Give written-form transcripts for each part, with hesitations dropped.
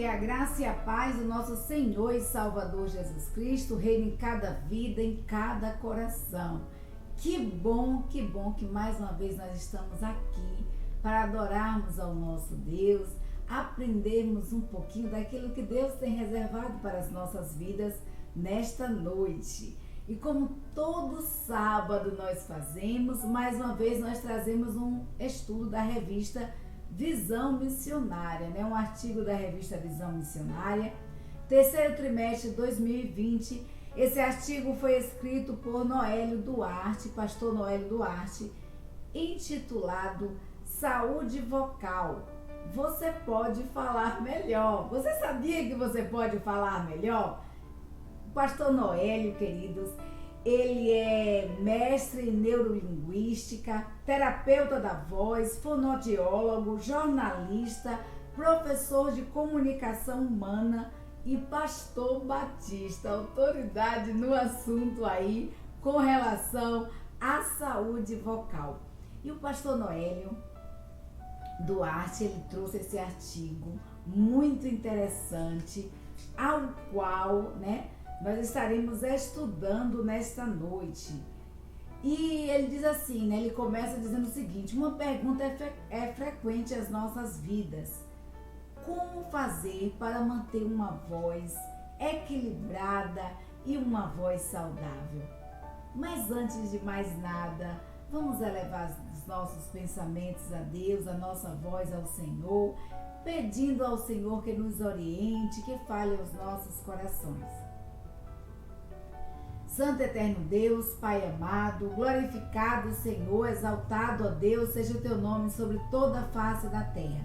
Que a graça e a paz do nosso Senhor e Salvador Jesus Cristo reine em cada vida, em cada coração. Que bom que mais uma vez nós estamos aqui para adorarmos ao nosso Deus, aprendermos um pouquinho daquilo que Deus tem reservado para as nossas vidas nesta noite. E como todo sábado nós fazemos, mais uma vez nós trazemos um estudo da revista Visão Missionária, um artigo da revista Visão Missionária, terceiro trimestre de 2020. Esse artigo foi escrito por Noélio Duarte, pastor Noélio Duarte, intitulado Saúde Vocal. Você pode falar melhor. Você sabia que você pode falar melhor? O pastor Noélio, queridos, ele é mestre em neurolinguística, terapeuta da voz, fonoaudiólogo, jornalista, professor de comunicação humana e pastor batista, autoridade no assunto aí com relação à saúde vocal. E o pastor Noélio Duarte, ele trouxe esse artigo muito interessante, ao qual, nós estaremos estudando nesta noite. E ele diz assim, ele começa dizendo o seguinte: uma pergunta é frequente às nossas vidas. Como fazer para manter uma voz equilibrada e uma voz saudável? Mas antes de mais nada, vamos elevar os nossos pensamentos a Deus, a nossa voz ao Senhor, pedindo ao Senhor que nos oriente, que fale aos nossos corações. Santo eterno Deus, Pai amado, glorificado Senhor, exaltado, ó Deus, seja o teu nome sobre toda a face da terra.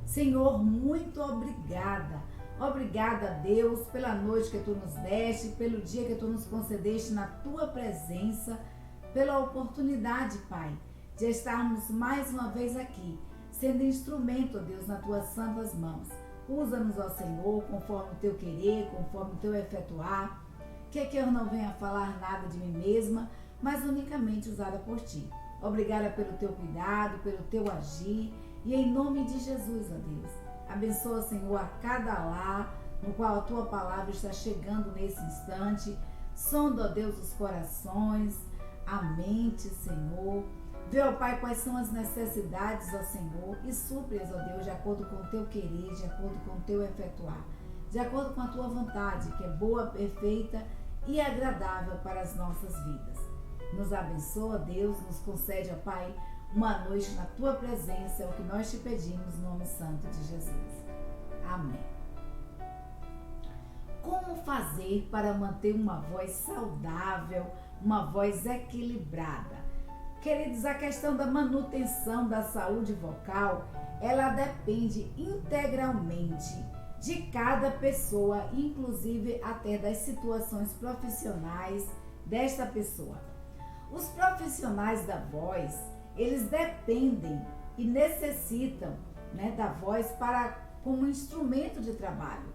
Senhor, muito obrigada. Obrigada, Deus, pela noite que tu nos deste, pelo dia que tu nos concedeste na tua presença, pela oportunidade, Pai, de estarmos mais uma vez aqui, sendo instrumento, ó Deus, nas tuas santas mãos. Usa-nos, ó Senhor, conforme o teu querer, conforme o teu efetuar. Que eu não venha falar nada de mim mesma, mas unicamente usada por ti. Obrigada pelo teu cuidado, pelo teu agir, e em nome de Jesus, ó Deus, abençoa, Senhor, a cada lar no qual a tua palavra está chegando nesse instante. Sonda, ó Deus, os corações, a mente, Senhor. Vê, ó Pai, quais são as necessidades, ó Senhor, e supre-as, ó Deus, de acordo com o teu querer, de acordo com o teu efetuar, de acordo com a tua vontade, que é boa, perfeita e agradável para as nossas vidas. Nos abençoa, Deus, nos concede, ó Pai, uma noite na tua presença, é o que nós te pedimos no nome santo de Jesus. Amém. Como fazer para manter uma voz saudável, uma voz equilibrada? Queridos, a questão da manutenção da saúde vocal, ela depende integralmente de cada pessoa, inclusive até das situações profissionais desta pessoa. Os profissionais da voz, eles dependem e necessitam, da voz como instrumento de trabalho.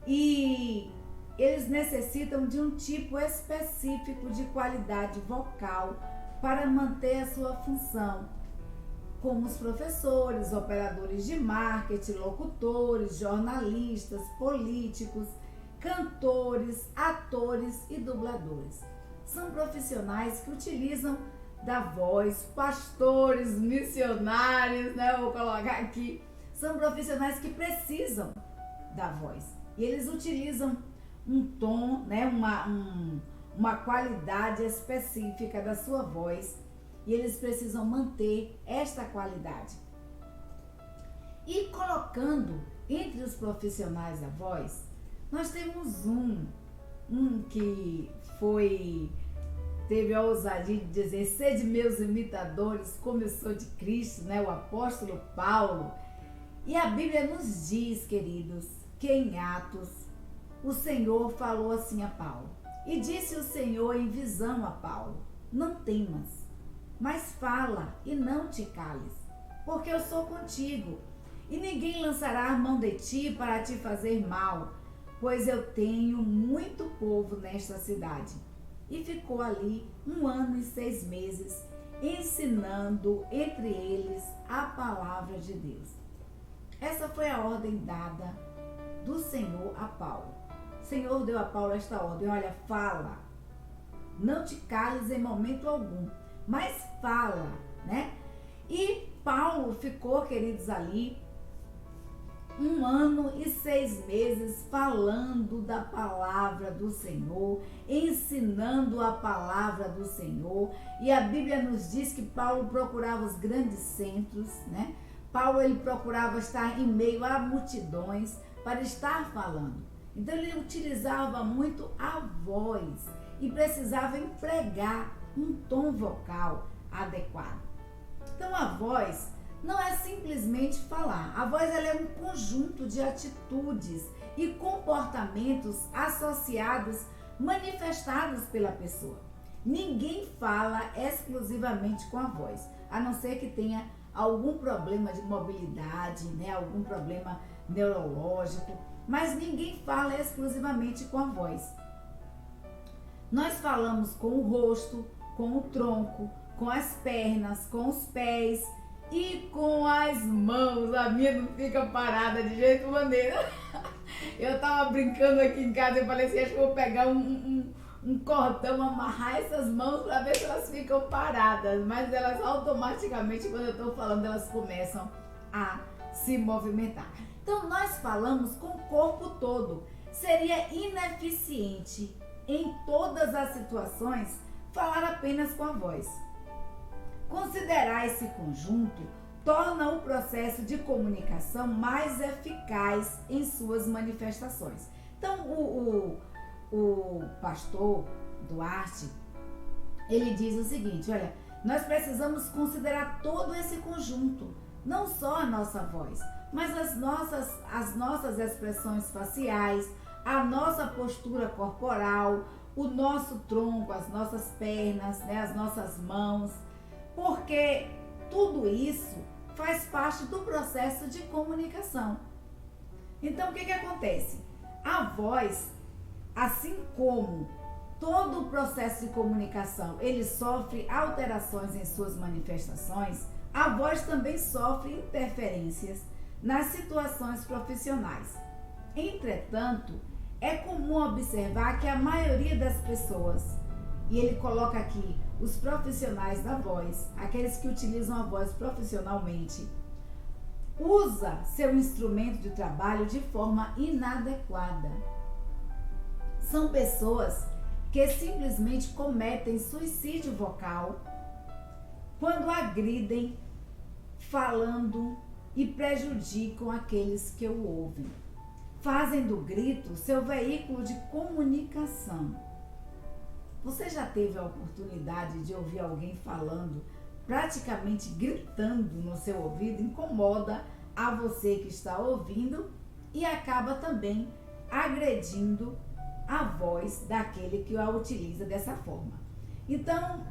E eles necessitam de um tipo específico de qualidade vocal para manter a sua função, como os professores, operadores de marketing, locutores, jornalistas, políticos, cantores, atores e dubladores. São profissionais que utilizam da voz, pastores, missionários, vou colocar aqui. São profissionais que precisam da voz. E eles utilizam um tom, uma qualidade específica da sua voz, e eles precisam manter esta qualidade. E colocando entre os profissionais da voz, nós temos um que teve a ousadia de dizer: sede meus imitadores, como eu sou de Cristo, o apóstolo Paulo. E a Bíblia nos diz, queridos, que em Atos o Senhor falou assim a Paulo. E disse o Senhor em visão a Paulo: não temas, mas fala e não te cales, porque eu sou contigo, e ninguém lançará a mão de ti para te fazer mal, pois eu tenho muito povo nesta cidade. E ficou ali 1 ano e 6 meses, ensinando entre eles a palavra de Deus. Essa foi a ordem dada do Senhor a Paulo. O Senhor deu a Paulo esta ordem: olha, fala, não te cales em momento algum, mas fala, né? E Paulo ficou, queridos, ali 1 ano e 6 meses falando da palavra do Senhor, ensinando a palavra do Senhor. E a Bíblia nos diz que Paulo procurava os grandes centros, né? Paulo, ele procurava estar em meio a multidões para estar falando. Então ele utilizava muito a voz e precisava empregar um tom vocal adequado. Então a voz não é simplesmente falar. A voz, ela é um conjunto de atitudes e comportamentos associados, manifestados pela pessoa. Ninguém fala exclusivamente com a voz, a não ser que tenha algum problema de mobilidade, né? Algum problema neurológico, mas ninguém fala exclusivamente com a voz. Nós falamos com o rosto, com o tronco, com as pernas, com os pés e com as mãos. A minha não fica parada de jeito maneira. Eu tava brincando aqui em casa e falei assim, acho que vou pegar um cordão, amarrar essas mãos para ver se elas ficam paradas. Mas elas automaticamente, quando eu estou falando, elas começam a se movimentar. Então nós falamos com o corpo todo. Seria ineficiente em todas as situações falar apenas com a voz. Considerar esse conjunto torna o processo de comunicação mais eficaz em suas manifestações. Então, o pastor Duarte, ele diz o seguinte, olha, nós precisamos considerar todo esse conjunto, não só a nossa voz, mas as nossas expressões faciais, a nossa postura corporal, o nosso tronco, as nossas pernas, né, as nossas mãos, porque tudo isso faz parte do processo de comunicação. Então, o que acontece? A voz, assim como todo o processo de comunicação, ele sofre alterações em suas manifestações, a voz também sofre interferências nas situações profissionais. Entretanto, é comum observar que a maioria das pessoas, e ele coloca aqui os profissionais da voz, aqueles que utilizam a voz profissionalmente, usa seu instrumento de trabalho de forma inadequada. São pessoas que simplesmente cometem suicídio vocal quando agridem, falando e prejudicam aqueles que o ouvem. Fazem do grito seu veículo de comunicação. Você já teve a oportunidade de ouvir alguém falando, praticamente gritando no seu ouvido? Incomoda a você que está ouvindo e acaba também agredindo a voz daquele que a utiliza dessa forma. Então,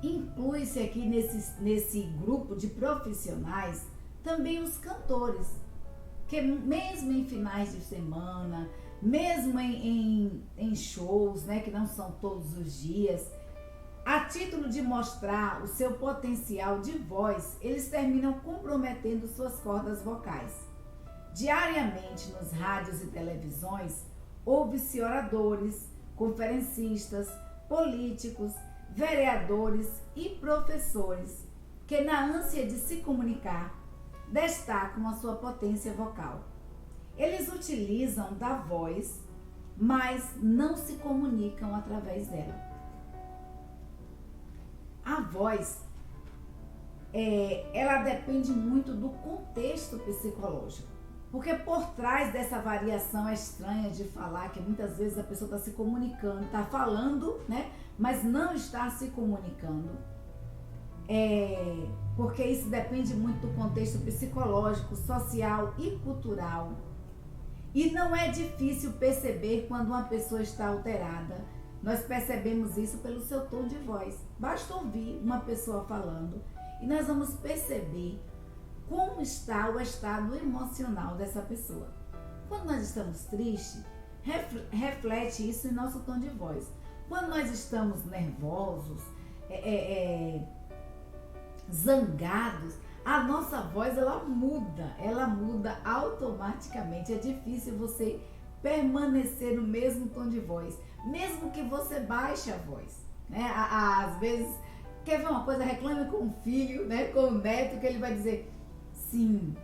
inclui-se aqui nesse grupo de profissionais também os cantores, que mesmo em finais de semana, mesmo em shows, né, que não são todos os dias, a título de mostrar o seu potencial de voz, eles terminam comprometendo suas cordas vocais. Diariamente nos rádios e televisões, ouve-se oradores, conferencistas, políticos, vereadores e professores que, na ânsia de se comunicar, destacam a sua potência vocal. Eles utilizam da voz, mas não se comunicam através dela. A voz, ela depende muito do contexto psicológico. Porque por trás dessa variação estranha de falar, que muitas vezes a pessoa está se comunicando, está falando, né, mas não está se comunicando, porque isso depende muito do contexto psicológico, social e cultural. E não é difícil perceber quando uma pessoa está alterada. Nós percebemos isso pelo seu tom de voz. Basta ouvir uma pessoa falando e nós vamos perceber como está o estado emocional dessa pessoa. Quando nós estamos tristes, reflete isso em nosso tom de voz. Quando nós estamos nervosos, zangados, A nossa voz, ela muda automaticamente. É difícil você permanecer no mesmo tom de voz, mesmo que você baixe a voz, né? Às vezes, quer ver uma coisa, reclame com o filho, né? Com o neto, que ele vai dizer sim,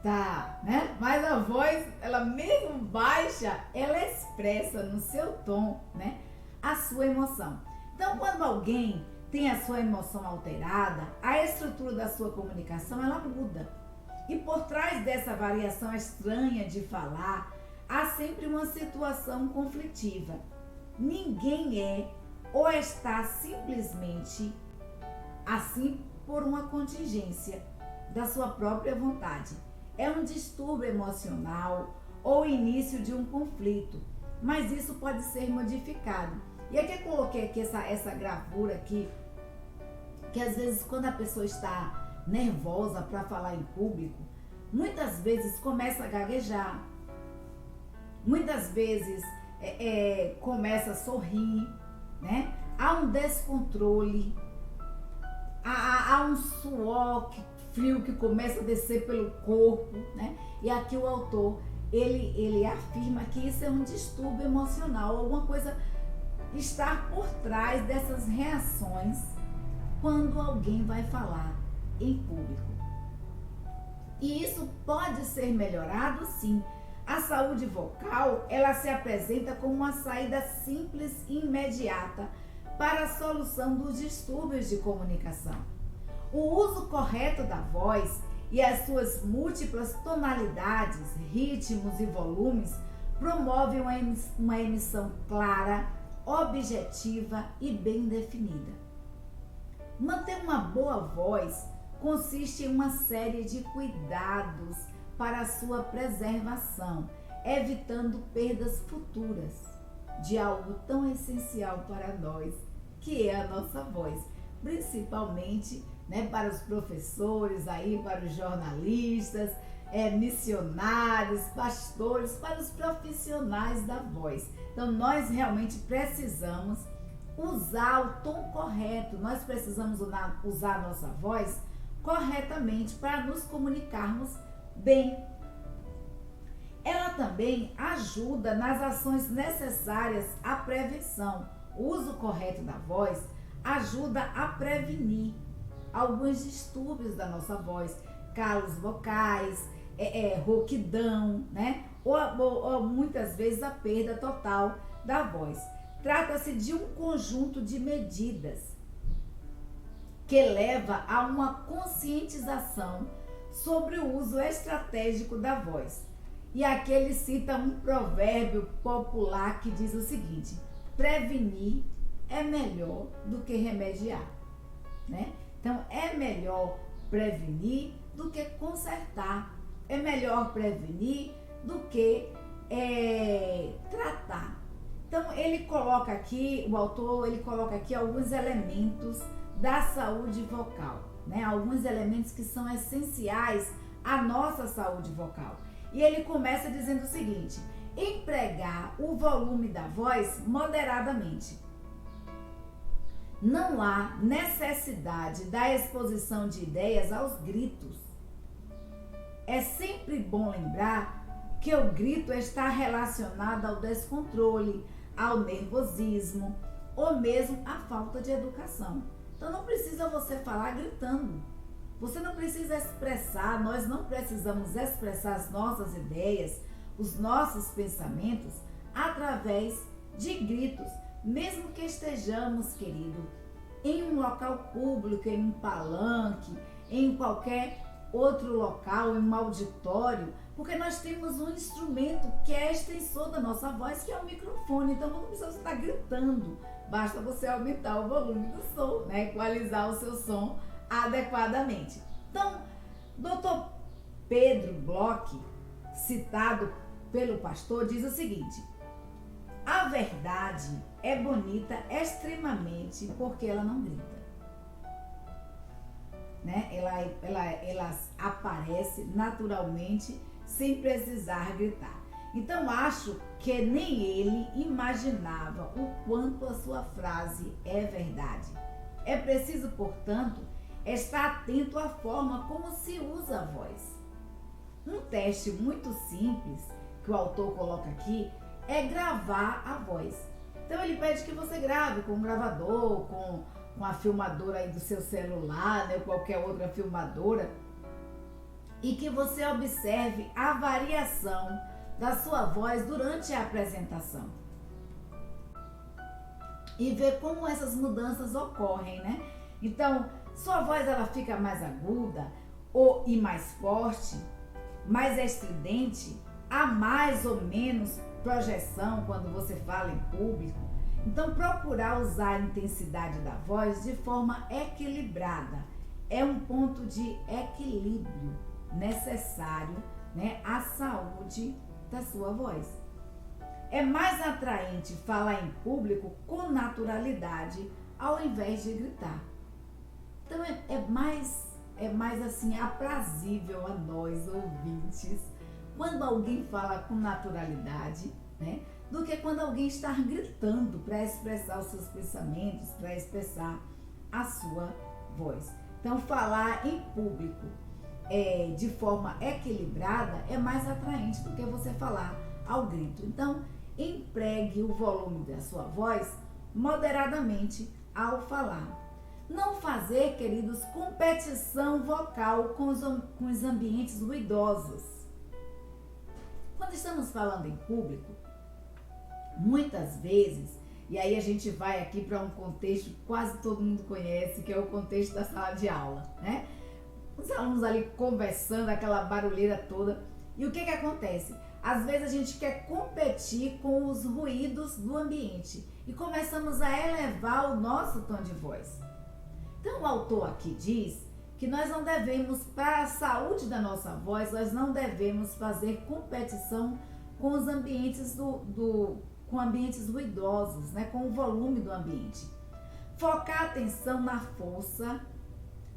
tá, né? Mas a voz, ela mesmo baixa, ela expressa no seu tom, né? A sua emoção. Então, quando alguém tem a sua emoção alterada, a estrutura da sua comunicação, ela muda. E por trás dessa variação estranha de falar, há sempre uma situação conflitiva. Ninguém é ou está simplesmente assim por uma contingência da sua própria vontade. É um distúrbio emocional ou início de um conflito, mas isso pode ser modificado. E aqui eu coloquei aqui essa gravura aqui, que às vezes quando a pessoa está nervosa para falar em público, muitas vezes começa a gaguejar, muitas vezes começa a sorrir, né? Há um descontrole, há um suor frio que começa a descer pelo corpo, né? E aqui o autor, ele afirma que isso é um distúrbio emocional, alguma coisa está por trás dessas reações quando alguém vai falar em público. E isso pode ser melhorado, sim. A saúde vocal, ela se apresenta como uma saída simples e imediata para a solução dos distúrbios de comunicação. O uso correto da voz e as suas múltiplas tonalidades, ritmos e volumes promovem uma emissão clara, objetiva e bem definida. Manter uma boa voz consiste em uma série de cuidados para a sua preservação, evitando perdas futuras de algo tão essencial para nós, que é a nossa voz, principalmente, né, para os professores, aí, para os jornalistas, missionários, pastores, para os profissionais da voz. Então, nós realmente precisamos usar o tom correto, nós precisamos usar a nossa voz corretamente para nos comunicarmos bem. Ela também ajuda nas ações necessárias à prevenção. O uso correto da voz ajuda a prevenir alguns distúrbios da nossa voz, calos vocais, rouquidão, né? Ou muitas vezes a perda total da voz. Trata-se de um conjunto de medidas que leva a uma conscientização sobre o uso estratégico da voz. E aqui ele cita um provérbio popular que diz o seguinte: prevenir é melhor do que remediar, né? Então, é melhor prevenir do que consertar. É melhor prevenir do que tratar. Então, ele coloca aqui, o autor, ele coloca aqui alguns elementos da saúde vocal, né? Alguns elementos que são essenciais à nossa saúde vocal. E ele começa dizendo o seguinte: empregar o volume da voz moderadamente. Não há necessidade da exposição de ideias aos gritos. É sempre bom lembrar que o grito está relacionado ao descontrole, ao nervosismo ou mesmo à falta de educação. Então não precisa você falar gritando. Você não precisa expressar, nós não precisamos expressar as nossas ideias, os nossos pensamentos através de gritos. Mesmo que estejamos, querido, em um local público, em um palanque, em qualquer outro local, em um auditório, porque nós temos um instrumento que é extensor da nossa voz, que é o microfone. Então não precisa você estar gritando, basta você aumentar o volume do som, né? Equalizar o seu som adequadamente. Então, Dr. Pedro Bloch, citado pelo pastor, diz o seguinte: a verdade é bonita extremamente porque ela não grita, né? Ela aparece naturalmente sem precisar gritar. Então acho que nem ele imaginava o quanto a sua frase é verdade. É preciso, portanto, estar atento à forma como se usa a voz. Um teste muito simples que o autor coloca aqui é gravar a voz. Então ele pede que você grave com um gravador, com a filmadora aí do seu celular, né, qualquer outra filmadora, e que você observe a variação da sua voz durante a apresentação. E ver como essas mudanças ocorrem, né? Então, sua voz ela fica mais aguda e mais forte, mais estridente, há mais ou menos projeção quando você fala em público. Então, procurar usar a intensidade da voz de forma equilibrada é um ponto de equilíbrio necessário, né, à saúde da sua voz. É mais atraente falar em público com naturalidade ao invés de gritar. Então é mais assim aprazível a nós ouvintes quando alguém fala com naturalidade, né, do que quando alguém está gritando para expressar os seus pensamentos, para expressar a sua voz. Então falar em público de forma equilibrada é mais atraente do que você falar ao grito. Então empregue o volume da sua voz moderadamente ao falar. Não fazer, queridos, competição vocal com os ambientes ruidosos. Quando estamos falando em público, muitas vezes, e aí a gente vai aqui para um contexto que quase todo mundo conhece, que é o contexto da sala de aula, né? Os alunos ali conversando, aquela barulheira toda. E o que acontece? Às vezes a gente quer competir com os ruídos do ambiente e começamos a elevar o nosso tom de voz. Então o autor aqui diz que nós não devemos, para a saúde da nossa voz, nós não devemos fazer competição com os ambientes com ambientes ruidosos, né? Com o volume do ambiente. Focar a atenção na força,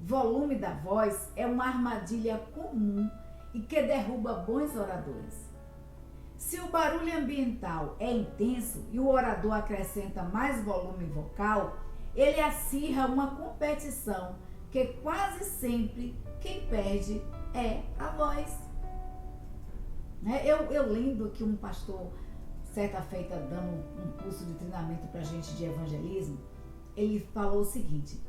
volume da voz é uma armadilha comum e que derruba bons oradores. Se o barulho ambiental é intenso e o orador acrescenta mais volume vocal, ele acirra uma competição que quase sempre quem perde é a voz. Eu lembro que um pastor, certa feita, dando um curso de treinamento para gente de evangelismo, ele falou o seguinte,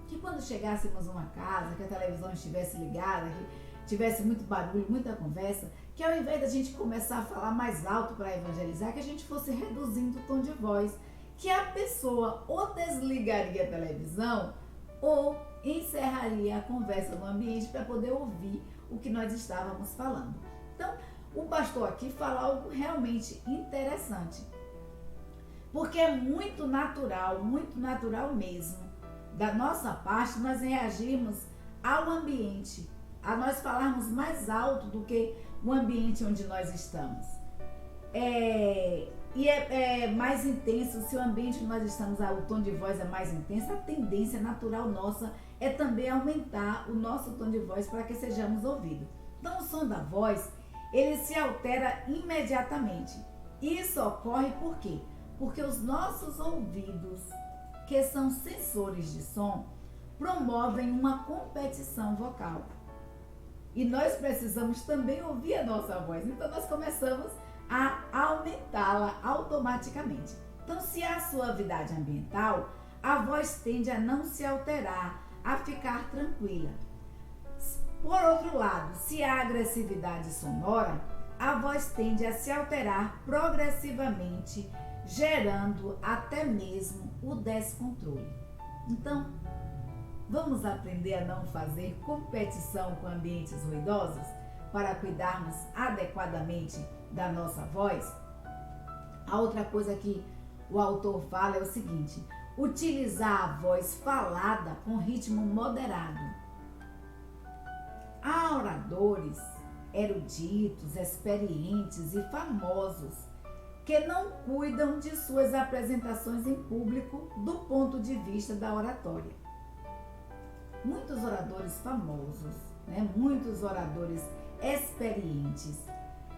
que quando chegássemos a uma casa, que a televisão estivesse ligada, que tivesse muito barulho, muita conversa, que ao invés da gente começar a falar mais alto para evangelizar, que a gente fosse reduzindo o tom de voz, que a pessoa ou desligaria a televisão ou encerraria a conversa no ambiente para poder ouvir o que nós estávamos falando. Então, o pastor aqui fala algo realmente interessante, porque é muito natural mesmo, da nossa parte, nós reagirmos ao ambiente, a nós falarmos mais alto do que o ambiente onde nós estamos. E é mais intenso, se o ambiente onde nós estamos, o tom de voz é mais intenso, a tendência natural nossa é também aumentar o nosso tom de voz para que sejamos ouvidos. Então o som da voz, ele se altera imediatamente. Isso ocorre por quê? Porque os nossos ouvidos, que são sensores de som, promovem uma competição vocal. E nós precisamos também ouvir a nossa voz. Então nós começamos a aumentá-la automaticamente. Então, se há suavidade ambiental, a voz tende a não se alterar, a ficar tranquila. Por outro lado, se há agressividade sonora, a voz tende a se alterar progressivamente, gerando até mesmo o descontrole. Então, vamos aprender a não fazer competição com ambientes ruidosos para cuidarmos adequadamente da nossa voz? A outra coisa que o autor fala é o seguinte: utilizar a voz falada com ritmo moderado. Há oradores eruditos, experientes e famosos que não cuidam de suas apresentações em público do ponto de vista da oratória. Muitos oradores famosos, muitos oradores experientes,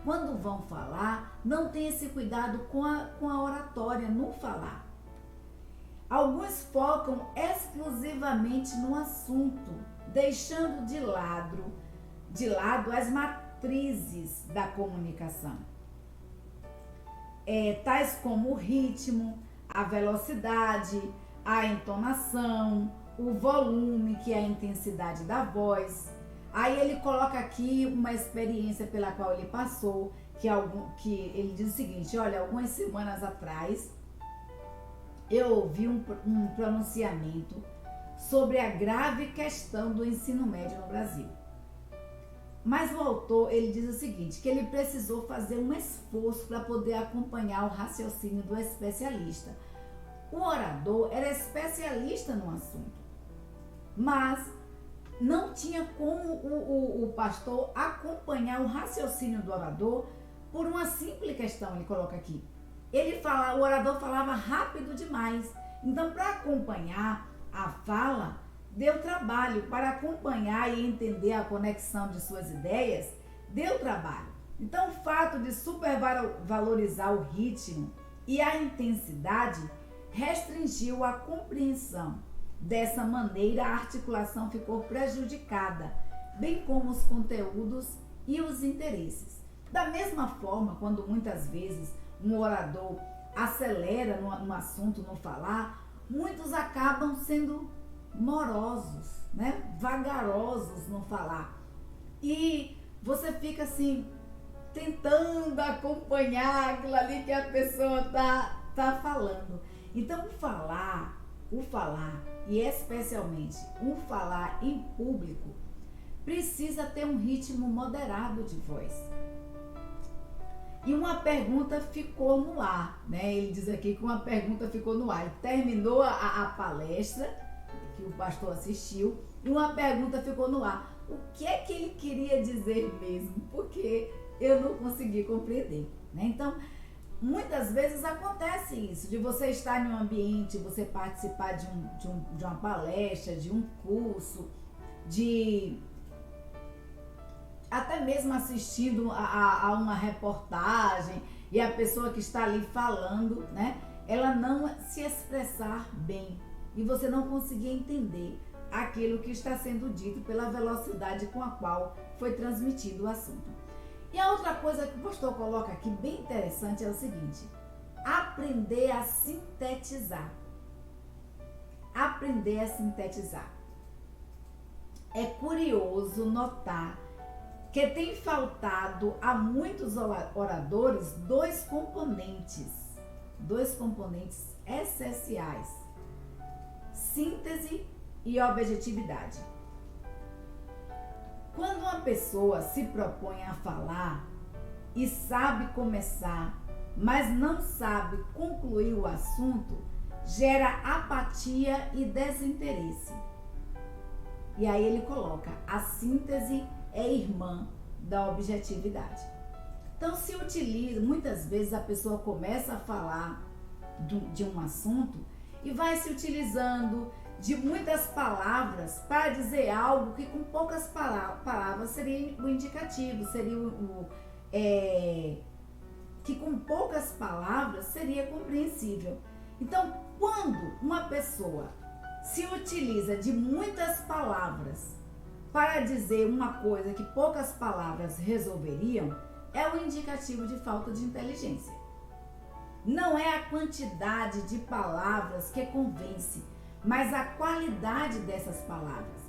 quando vão falar, não têm esse cuidado com a oratória no falar. Alguns focam exclusivamente no assunto, deixando de lado as matrizes da comunicação, tais como o ritmo, a velocidade, a entonação, o volume, que é a intensidade da voz. Aí ele coloca aqui uma experiência pela qual ele passou, que ele diz o seguinte: olha, algumas semanas atrás eu ouvi um pronunciamento sobre a grave questão do ensino médio no Brasil. Mas o autor, ele diz o seguinte, que ele precisou fazer um esforço para poder acompanhar o raciocínio do especialista. O orador era especialista no assunto, mas não tinha como o pastor acompanhar o raciocínio do orador por uma simples questão, ele coloca aqui. O orador falava rápido demais. Então, para acompanhar a fala, deu trabalho. Para acompanhar e entender a conexão de suas ideias, deu trabalho. Então, o fato de supervalorizar o ritmo e a intensidade restringiu a compreensão. Dessa maneira, a articulação ficou prejudicada, bem como os conteúdos e os interesses. Da mesma forma, quando muitas vezes um orador acelera no assunto, no falar, muitos acabam sendo morosos, né? Vagarosos no falar. E você fica assim, tentando acompanhar aquilo ali que a pessoa tá falando. Então, o falar, e especialmente o falar em público, precisa ter um ritmo moderado de voz. E uma pergunta ficou no ar, né? Ele diz aqui que uma pergunta ficou no ar. Ele terminou a palestra que o pastor assistiu e uma pergunta ficou no ar. O que é que ele queria dizer mesmo? Porque eu não consegui compreender, né? Então, muitas vezes acontece isso, de você estar em um ambiente, você participar de uma palestra, de um curso, até mesmo assistindo a uma reportagem e a pessoa que está ali falando, né, ela não se expressar bem e você não conseguir entender aquilo que está sendo dito pela velocidade com a qual foi transmitido o assunto. E a outra coisa que o pastor coloca aqui, bem interessante, é o seguinte: aprender a sintetizar. Aprender a sintetizar. É curioso notar que tem faltado a muitos oradores dois componentes essenciais: síntese e objetividade. Quando uma pessoa se propõe a falar e sabe começar, mas não sabe concluir o assunto, gera apatia e desinteresse. E aí ele coloca: a síntese é irmã da objetividade. Então se utiliza, muitas vezes a pessoa começa a falar de um assunto e vai se utilizando de muitas palavras para dizer algo que com poucas palavras seria o indicativo, seria que com poucas palavras seria compreensível. Então, quando uma pessoa se utiliza de muitas palavras para dizer uma coisa que poucas palavras resolveriam, é um indicativo de falta de inteligência. Não é a quantidade de palavras que convence, mas a qualidade dessas palavras.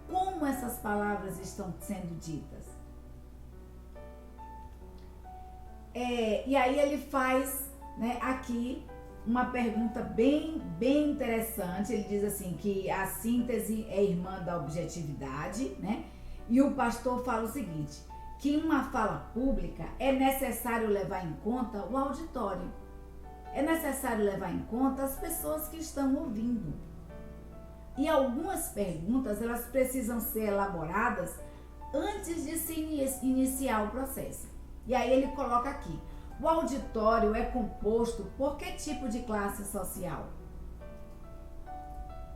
Como essas palavras estão sendo ditas. E aí ele faz, né, aqui uma pergunta bem interessante. Ele diz assim que a síntese é irmã da objetividade, né? E o pastor fala o seguinte, que em uma fala pública é necessário levar em conta o auditório. É necessário levar em conta as pessoas que estão ouvindo. E algumas perguntas, elas precisam ser elaboradas antes de se iniciar o processo. E aí ele coloca aqui: o auditório é composto por que tipo de classe social?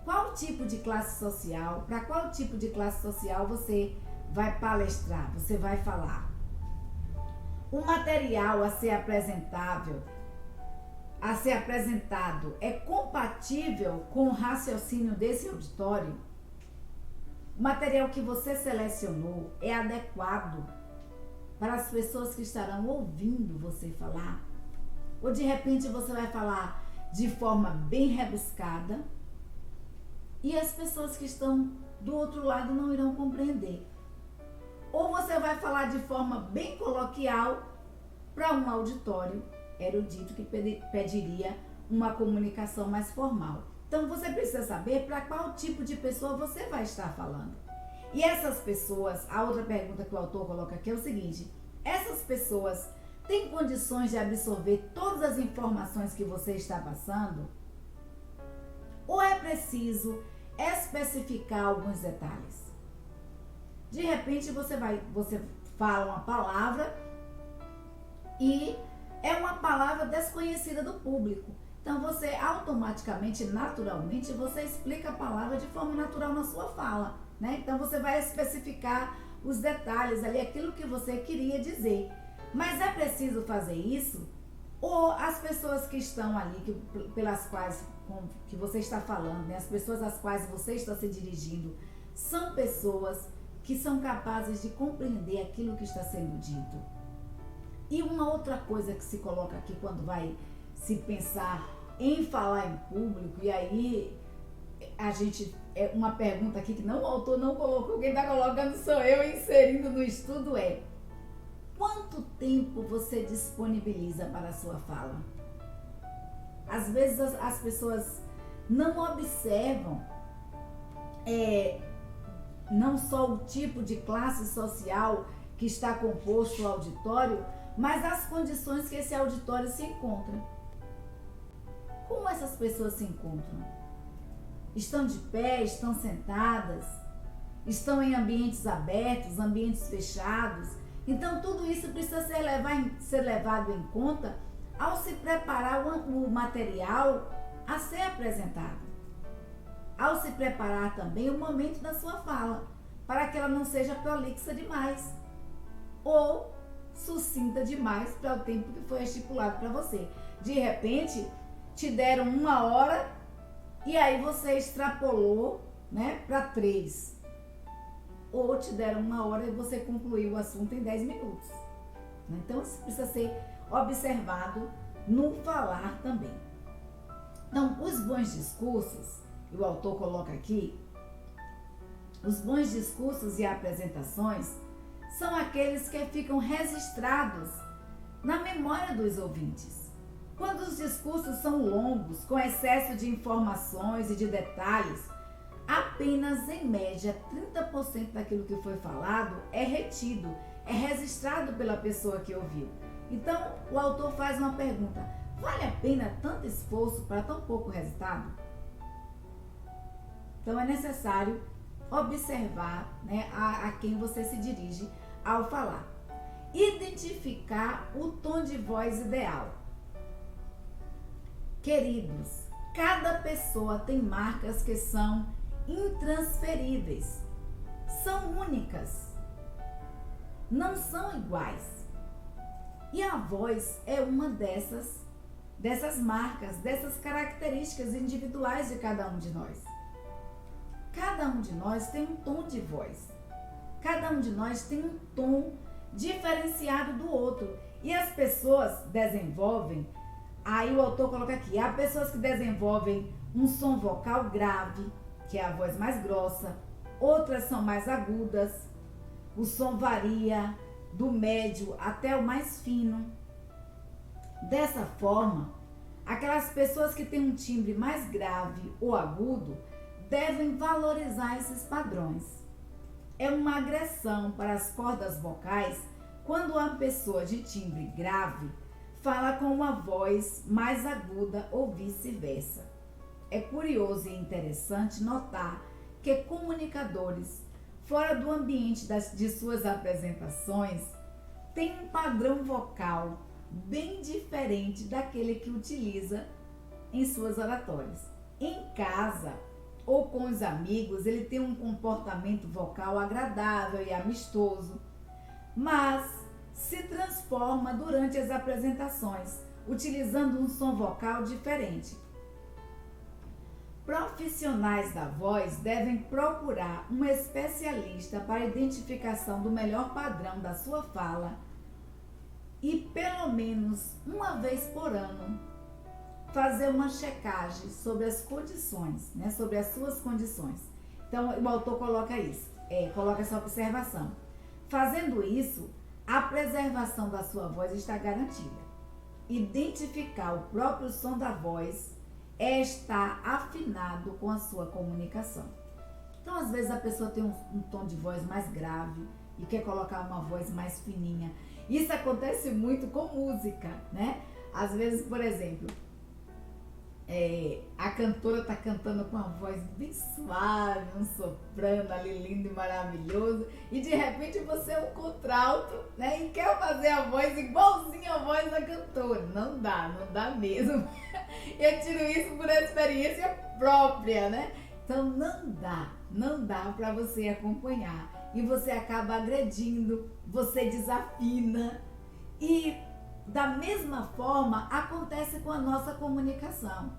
Qual tipo de classe social? Para qual tipo de classe social você vai palestrar, você vai falar? O material a ser a ser apresentado é compatível com o raciocínio desse auditório? O material que você selecionou é adequado para as pessoas que estarão ouvindo você falar? Ou de repente você vai falar de forma bem rebuscada e as pessoas que estão do outro lado não irão compreender? Ou você vai falar de forma bem coloquial para um auditório erudito que pediria uma comunicação mais formal? Então você precisa saber para qual tipo de pessoa você vai estar falando. E essas pessoas, a outra pergunta que o autor coloca aqui é o seguinte: essas pessoas têm condições de absorver todas as informações que você está passando? Ou é preciso especificar alguns detalhes? De repente você fala uma palavra e é uma palavra desconhecida do público. Então você automaticamente, naturalmente, você explica a palavra de forma natural na sua fala, né? Então você vai especificar os detalhes ali, aquilo que você queria dizer. Mas é preciso fazer isso? Ou as pessoas que estão ali, pelas quais que você está falando, né? As pessoas às quais você está se dirigindo, são pessoas que são capazes de compreender aquilo que está sendo dito? E uma outra coisa que se coloca aqui quando vai se pensar em falar em público, e aí é uma pergunta aqui que o autor não colocou, quem está colocando sou eu inserindo no estudo é: quanto tempo você disponibiliza para a sua fala? Às vezes as pessoas não observam não só o tipo de classe social que está composto o auditório, mas as condições que esse auditório se encontra. Como essas pessoas se encontram? Estão de pé, estão sentadas, estão em ambientes abertos, ambientes fechados? Então tudo isso precisa ser levado em conta ao se preparar o material a ser apresentado. Ao se preparar também o momento da sua fala, para que ela não seja prolixa demais ou sucinta demais para o tempo que foi estipulado para você. De repente, te deram 1 hora e aí você extrapolou, né, para 3. Ou te deram 1 hora e você concluiu o assunto em 10 minutos. Então, isso precisa ser observado no falar também. Então, os bons discursos, o autor coloca aqui, os bons discursos e apresentações são aqueles que ficam registrados na memória dos ouvintes. Quando os discursos são longos, com excesso de informações e de detalhes, apenas em média 30% daquilo que foi falado é retido, é registrado pela pessoa que ouviu. Então, o autor faz uma pergunta: vale a pena tanto esforço para tão pouco resultado? Então, é necessário observar, né, a quem você se dirige ao falar. Identificar o tom de voz ideal. Queridos, cada pessoa tem marcas que são intransferíveis, são únicas, não são iguais. E a voz é uma dessas marcas, dessas características individuais de cada um de nós. Cada um de nós tem um tom de voz. Cada um de nós tem um tom diferenciado do outro. E as pessoas desenvolvem, aí o autor coloca aqui, há pessoas que desenvolvem um som vocal grave, que é a voz mais grossa, outras são mais agudas, o som varia do médio até o mais fino. Dessa forma, aquelas pessoas que têm um timbre mais grave ou agudo devem valorizar esses padrões. É uma agressão para as cordas vocais quando uma pessoa de timbre grave fala com uma voz mais aguda ou vice-versa. É curioso e interessante notar que comunicadores fora do ambiente de suas apresentações têm um padrão vocal bem diferente daquele que utiliza em suas oratórias. Em casa ou com os amigos, ele tem um comportamento vocal agradável e amistoso, mas se transforma durante as apresentações, utilizando um som vocal diferente. Profissionais da voz devem procurar um especialista para a identificação do melhor padrão da sua fala e, pelo menos uma vez por ano, fazer uma checagem sobre as condições, né? Sobre as suas condições. Então, o autor coloca isso, coloca essa observação. Fazendo isso, a preservação da sua voz está garantida. Identificar o próprio som da voz é estar afinado com a sua comunicação. Então, às vezes, a pessoa tem um tom de voz mais grave e quer colocar uma voz mais fininha. Isso acontece muito com música, né? Às vezes, por exemplo, a cantora está cantando com uma voz bem suave, um soprano ali lindo e maravilhoso, e de repente você é um contralto, né? E quer fazer a voz igualzinha à voz da cantora. Não dá mesmo. Eu tiro isso por experiência própria, né? Então não dá para você acompanhar. E você acaba agredindo, você desafina. E da mesma forma acontece com a nossa comunicação.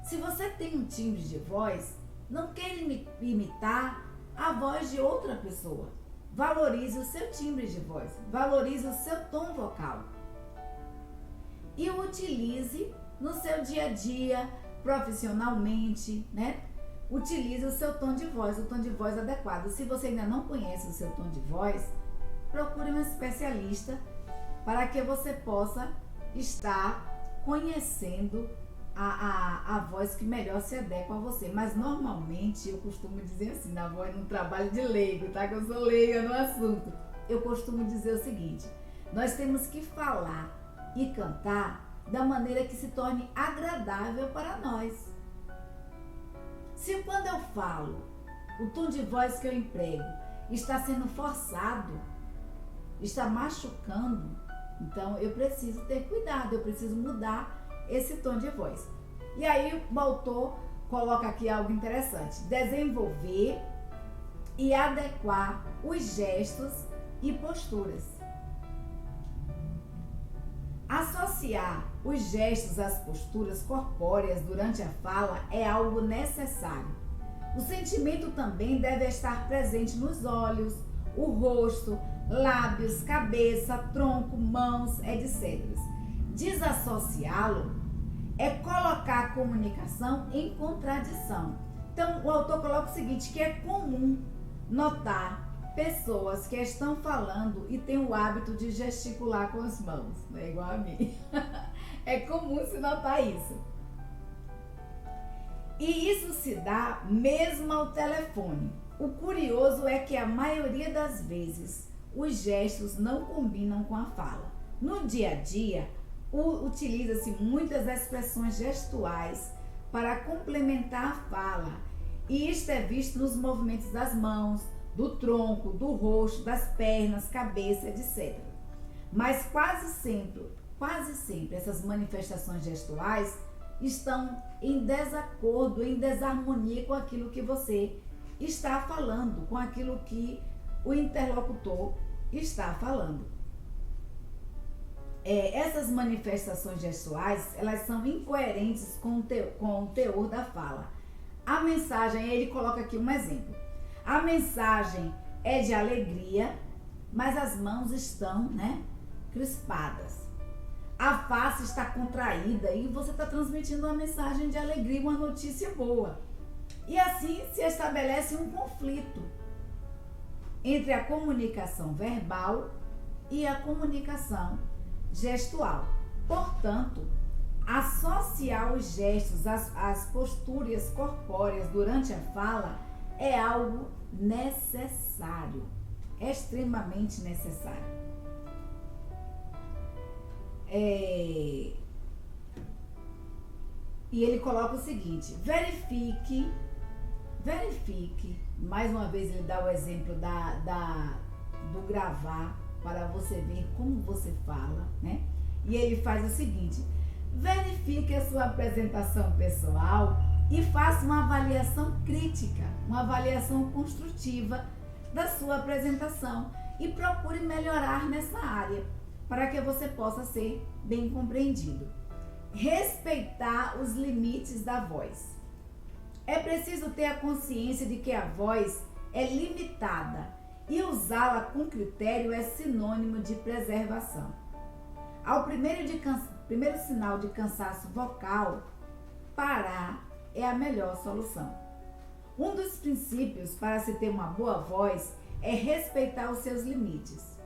Se você tem um timbre de voz, não queira imitar a voz de outra pessoa. Valorize o seu timbre de voz, valorize o seu tom vocal. E o utilize no seu dia a dia, profissionalmente, né? Utilize o seu tom de voz, o tom de voz adequado. Se você ainda não conhece o seu tom de voz, procure um especialista para que você possa estar conhecendo a voz que melhor se adequa a você. Mas normalmente eu costumo dizer assim, na voz, no trabalho de leigo, tá? Que eu sou leiga no assunto. Eu costumo dizer o seguinte: nós temos que falar e cantar da maneira que se torne agradável para nós. Se quando eu falo, o tom de voz que eu emprego está sendo forçado, está machucando, então eu preciso ter cuidado, eu preciso mudar esse tom de voz. E aí o autor coloca aqui algo interessante: desenvolver e adequar os gestos e posturas. Associar os gestos às posturas corpóreas durante a fala é algo necessário. O sentimento também deve estar presente nos olhos, o rosto, lábios, cabeça, tronco, mãos, etc. Desassociá-lo é colocar a comunicação em contradição. Então, o autor coloca o seguinte, que é comum notar pessoas que estão falando e têm o hábito de gesticular com as mãos, não é igual a mim. É comum se notar isso. E isso se dá mesmo ao telefone. O curioso é que a maioria das vezes os gestos não combinam com a fala. No dia a dia, utiliza-se muitas expressões gestuais para complementar a fala, e isto é visto nos movimentos das mãos, do tronco, do rosto, das pernas, cabeça, etc. Mas quase sempre essas manifestações gestuais estão em desacordo, em desarmonia com aquilo que você está falando, com aquilo que o interlocutor está falando. Essas manifestações gestuais, elas são incoerentes com o teor da fala. A mensagem, ele coloca aqui um exemplo. A mensagem é de alegria, mas as mãos estão, crispadas. A face está contraída e você está transmitindo uma mensagem de alegria, uma notícia boa. E assim se estabelece um conflito entre a comunicação verbal e a comunicação gestual. Portanto, associar os gestos às posturas corpóreas durante a fala é algo necessário, extremamente necessário. E ele coloca o seguinte: verifique, mais uma vez ele dá o exemplo do gravar, para você ver como você fala, né? E ele faz o seguinte: verifique a sua apresentação pessoal e faça uma avaliação crítica, uma avaliação construtiva da sua apresentação e procure melhorar nessa área, para que você possa ser bem compreendido. respeitar os limites da voz. É preciso ter a consciência de que a voz é limitada e usá-la com critério é sinônimo de preservação. Ao primeiro sinal de cansaço vocal, parar é a melhor solução. Um dos princípios para se ter uma boa voz é respeitar os seus limites.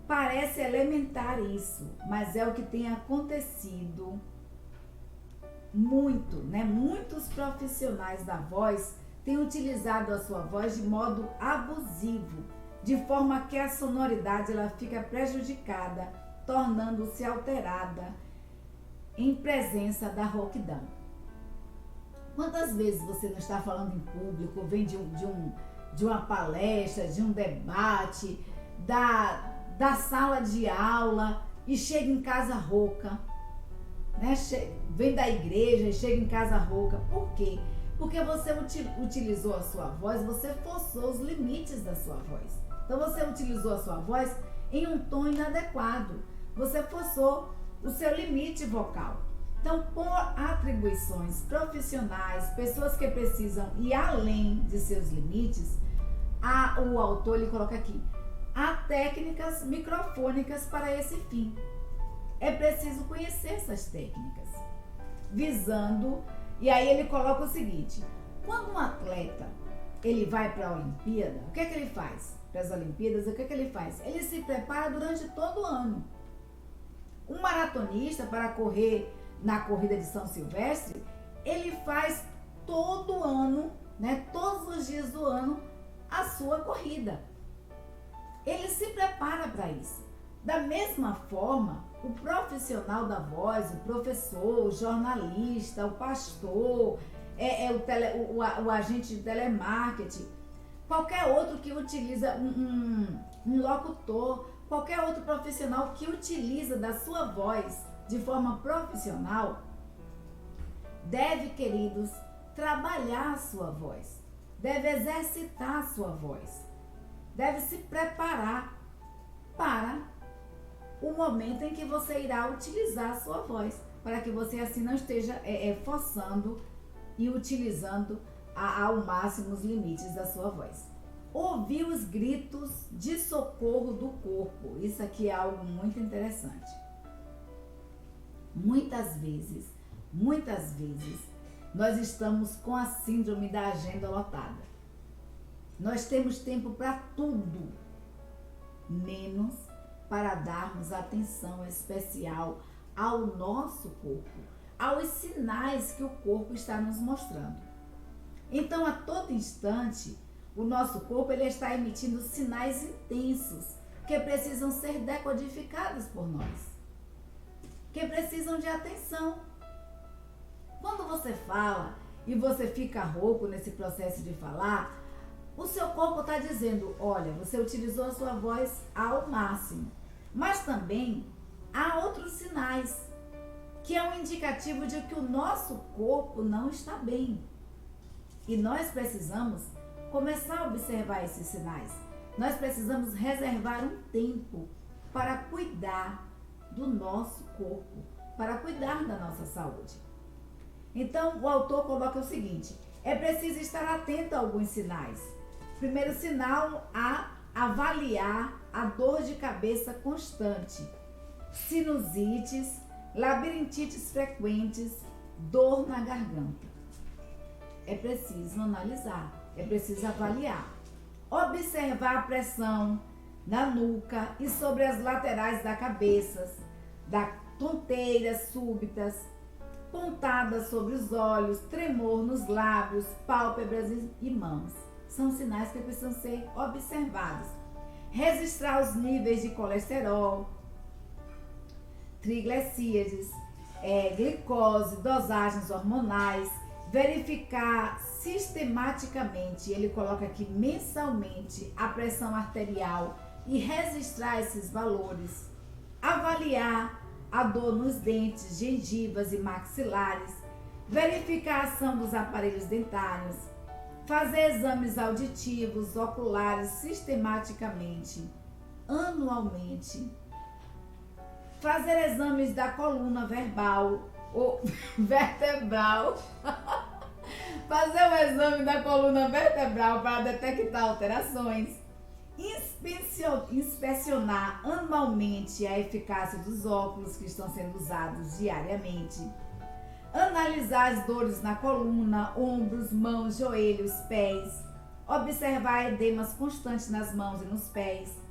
Parece elementar isso, mas é o que tem acontecido muito, né? Muitos profissionais da voz têm utilizado a sua voz de modo abusivo, de forma que a sonoridade ela fica prejudicada, tornando-se alterada em presença da rouquidão. Quantas vezes você não está falando em público, vem de uma palestra, de um debate, da sala de aula e chega em casa rouca, né? Vem da igreja e chega em casa rouca. Por quê? Porque você utilizou a sua voz, você forçou os limites da sua voz. Então você utilizou a sua voz em um tom inadequado. Você forçou o seu limite vocal. Então, por atribuições profissionais, pessoas que precisam ir além de seus limites, o autor ele coloca aqui, há técnicas microfônicas para esse fim. É preciso conhecer essas técnicas, visando, e aí ele coloca o seguinte, quando um atleta ele vai para a Olimpíada, o que é que ele faz? Para as Olimpíadas, o que é que ele faz? Ele se prepara durante todo o ano. Um maratonista para correr na corrida de São Silvestre, ele faz todo ano, né, todos os dias do ano, a sua corrida. Ele se prepara para isso. Da mesma forma, o profissional da voz, o professor, o jornalista, o pastor, o agente de telemarketing, qualquer outro que utiliza um locutor, qualquer outro profissional que utiliza da sua voz de forma profissional, deve, queridos, trabalhar a sua voz, deve exercitar a sua voz, deve se preparar para o momento em que você irá utilizar a sua voz, para que você assim não esteja forçando e utilizando ao máximo os limites da sua voz. Ouvir os gritos de socorro do corpo, isso aqui é algo muito interessante. Muitas vezes, nós estamos com a síndrome da agenda lotada. Nós temos tempo para tudo, menos para darmos atenção especial ao nosso corpo, aos sinais que o corpo está nos mostrando. Então, a todo instante, o nosso corpo ele está emitindo sinais intensos que precisam ser decodificados por nós, que precisam de atenção. Quando você fala e você fica rouco nesse processo de falar, o seu corpo está dizendo, olha, você utilizou a sua voz ao máximo. Mas também há outros sinais, que é um indicativo de que o nosso corpo não está bem. E nós precisamos começar a observar esses sinais. Nós precisamos reservar um tempo para cuidar do nosso corpo, para cuidar da nossa saúde. Então, o autor coloca o seguinte, é preciso estar atento a alguns sinais. Primeiro sinal, avaliar a dor de cabeça constante, sinusites, labirintites frequentes, dor na garganta. É preciso analisar, é preciso avaliar. Observar a pressão na nuca e sobre as laterais da cabeça, da tonteiras súbitas, pontadas sobre os olhos, tremor nos lábios, pálpebras e mãos. São sinais que precisam ser observados. Registrar os níveis de colesterol, triglicérides, glicose, dosagens hormonais, verificar sistematicamente, ele coloca aqui mensalmente, a pressão arterial e registrar esses valores, avaliar a dor nos dentes, gengivas e maxilares, verificar a ação dos aparelhos dentários, fazer exames auditivos, oculares sistematicamente, anualmente, Fazer exames da coluna verbal ou vertebral. Fazer um exame da coluna vertebral para detectar alterações. Inspecionar anualmente a eficácia dos óculos que estão sendo usados diariamente. Analisar as dores na coluna, ombros, mãos, joelhos, pés. Observar edemas constantes nas mãos e nos pés.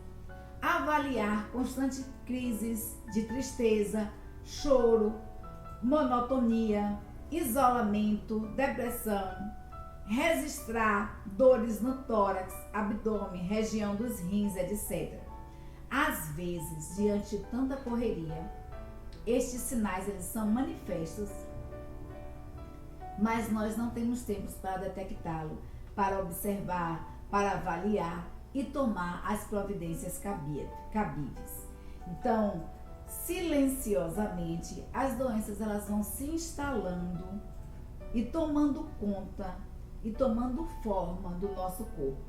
Avaliar constantes crises de tristeza, choro, monotonia, isolamento, depressão. Registrar dores no tórax, abdômen, região dos rins, etc. Às vezes, diante de tanta correria, estes sinais eles são manifestos, mas nós não temos tempo para detectá-lo, para observar, para avaliar e tomar as providências cabíveis. Então, silenciosamente, as doenças elas vão se instalando e tomando conta e tomando forma do nosso corpo,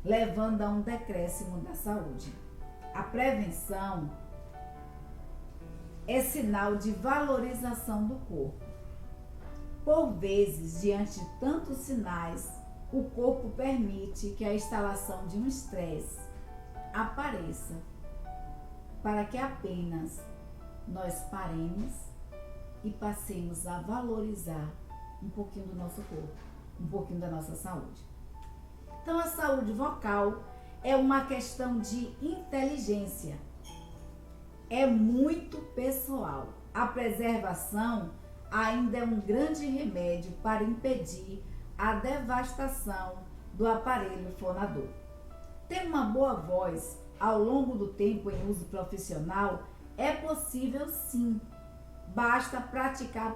levando a um decréscimo da saúde. A prevenção é sinal de valorização do corpo. Por vezes, diante de tantos sinais, o corpo permite que a instalação de um estresse apareça, para que apenas nós paremos e passemos a valorizar um pouquinho do nosso corpo, um pouquinho da nossa saúde. Então, a saúde vocal é uma questão de inteligência. É muito pessoal. A preservação ainda é um grande remédio para impedir a devastação do aparelho fonador. Ter uma boa voz ao longo do tempo em uso profissional é possível sim. Basta praticar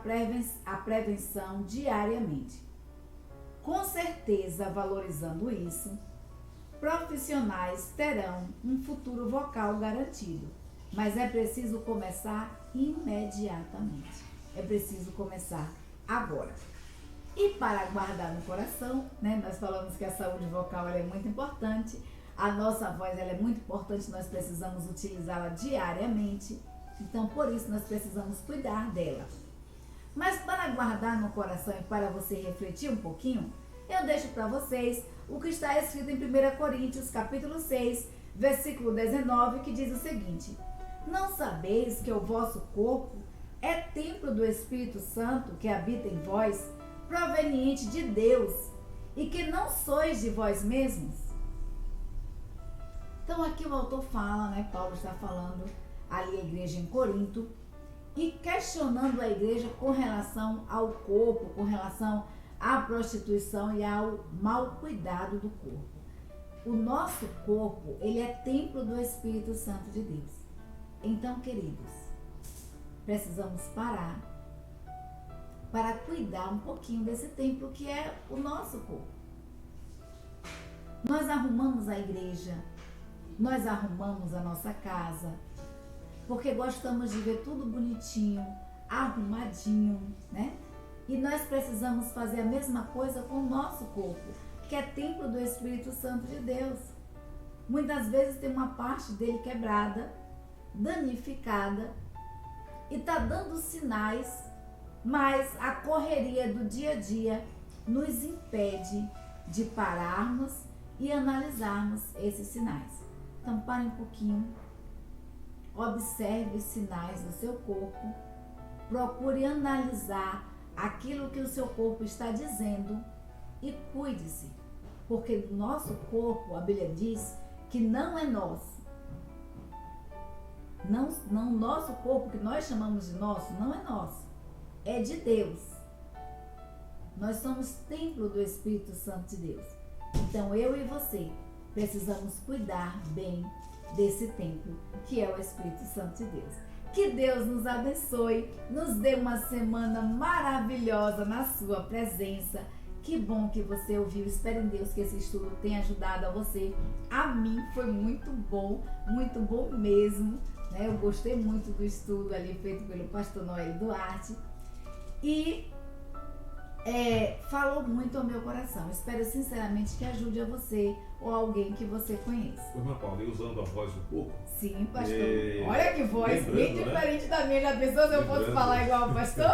a prevenção diariamente. Com certeza, valorizando isso, profissionais terão um futuro vocal garantido. Mas é preciso começar imediatamente. É preciso começar agora. E para guardar no coração, né, nós falamos que a saúde vocal ela é muito importante, a nossa voz ela é muito importante, nós precisamos utilizá-la diariamente, então por isso nós precisamos cuidar dela. Mas para guardar no coração e para você refletir um pouquinho, eu deixo para vocês o que está escrito em 1 Coríntios capítulo 6, versículo 19, que diz o seguinte: não sabeis que o vosso corpo é templo do Espírito Santo que habita em vós, proveniente de Deus, e que não sois de vós mesmos? Então aqui o autor fala, né, Paulo está falando ali a igreja em Corinto e questionando a igreja com relação ao corpo, com relação à prostituição e ao mau cuidado do corpo. O nosso corpo, ele é templo do Espírito Santo de Deus. Então, queridos, precisamos parar para cuidar um pouquinho desse templo que é o nosso corpo. Nós arrumamos a igreja, nós arrumamos a nossa casa, porque gostamos de ver tudo bonitinho, arrumadinho, né? E nós precisamos fazer a mesma coisa com o nosso corpo, que é templo do Espírito Santo de Deus. Muitas vezes tem uma parte dele quebrada, danificada, e está dando sinais, mas a correria do dia a dia nos impede de pararmos e analisarmos esses sinais. Então pare um pouquinho, observe os sinais do seu corpo, procure analisar aquilo que o seu corpo está dizendo e cuide-se, porque o nosso corpo, a Bíblia diz que não é nosso. Não, nosso corpo, que nós chamamos de nosso, não é nosso, é de Deus. Nós somos templo do Espírito Santo de Deus. Então eu e você precisamos cuidar bem desse templo, que é o Espírito Santo de Deus. Que Deus nos abençoe, nos dê uma semana maravilhosa na sua presença. Que bom que você ouviu. Espero em Deus que esse estudo tenha ajudado a você. A mim foi muito bom mesmo, né? Eu gostei muito do estudo ali feito pelo pastor Noel Duarte. E falou muito ao meu coração. Espero sinceramente que ajude a você ou alguém que você conheça. Irmã Paula, e usando a voz um pouco? Sim, pastor. Olha que voz, bem diferente, né, da minha. Já pensou se eu fosse falar igual o pastor?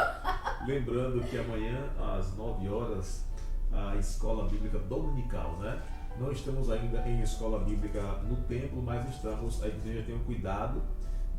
Lembrando que amanhã, às 9 horas, a Escola Bíblica Dominical, né? Não estamos ainda em Escola Bíblica no templo, mas a igreja tem o cuidado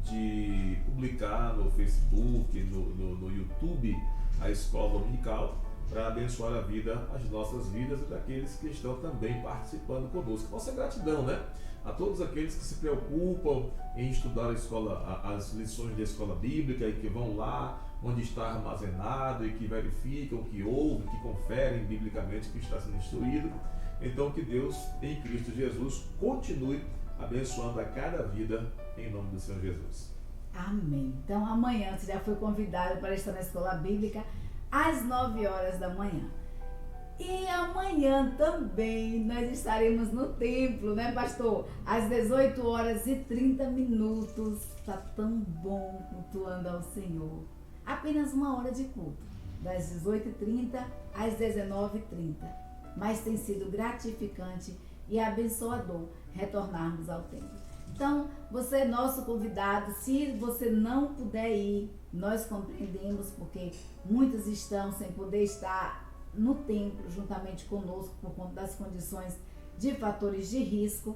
de publicar no Facebook, no YouTube, a Escola Dominical, para abençoar a vida, as nossas vidas e daqueles que estão também participando conosco. Nossa gratidão, né? A todos aqueles que se preocupam em estudar as lições da escola bíblica e que vão lá onde está armazenado e que verificam, que ouvem, que conferem biblicamente o que está sendo instruído. Então que Deus, em Cristo Jesus, continue abençoando a cada vida em nome do Senhor Jesus. Amém. Então amanhã você já foi convidado para estar na escola bíblica às 9 horas da manhã. E amanhã também nós estaremos no templo, né, pastor? Às 18 horas e 30 minutos. Está tão bom cultuando ao Senhor. Apenas uma hora de culto, das 18h30 às 19h30. Mas tem sido gratificante e abençoador retornarmos ao templo. Então, você é nosso convidado. Se você não puder ir, nós compreendemos, porque muitos estão sem poder estar no templo juntamente conosco por conta das condições de fatores de risco.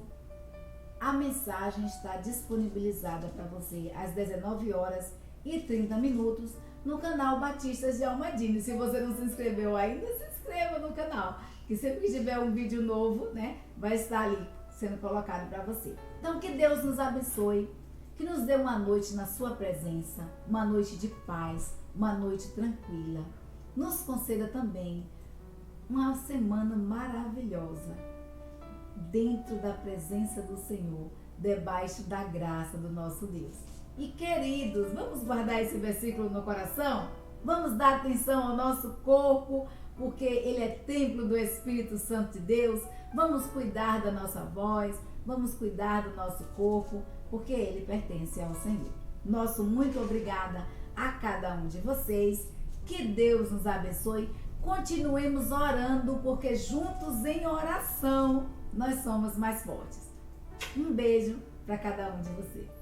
A mensagem está disponibilizada para você às 19 horas e 30 minutos no canal Batistas de Almadini. Se você não se inscreveu ainda, se inscreva no canal, que sempre que tiver um vídeo novo, né, vai estar ali sendo colocado para você. Então, que Deus nos abençoe, que nos dê uma noite na sua presença, uma noite de paz, uma noite tranquila. Nos conceda também uma semana maravilhosa dentro da presença do Senhor, debaixo da graça do nosso Deus. E queridos, vamos guardar esse versículo no coração? Vamos dar atenção ao nosso corpo, porque ele é templo do Espírito Santo de Deus. Vamos cuidar da nossa voz, vamos cuidar do nosso corpo, porque ele pertence ao Senhor. Nosso muito obrigada a cada um de vocês. Que Deus nos abençoe. Continuemos orando, porque juntos em oração nós somos mais fortes. Um beijo para cada um de vocês.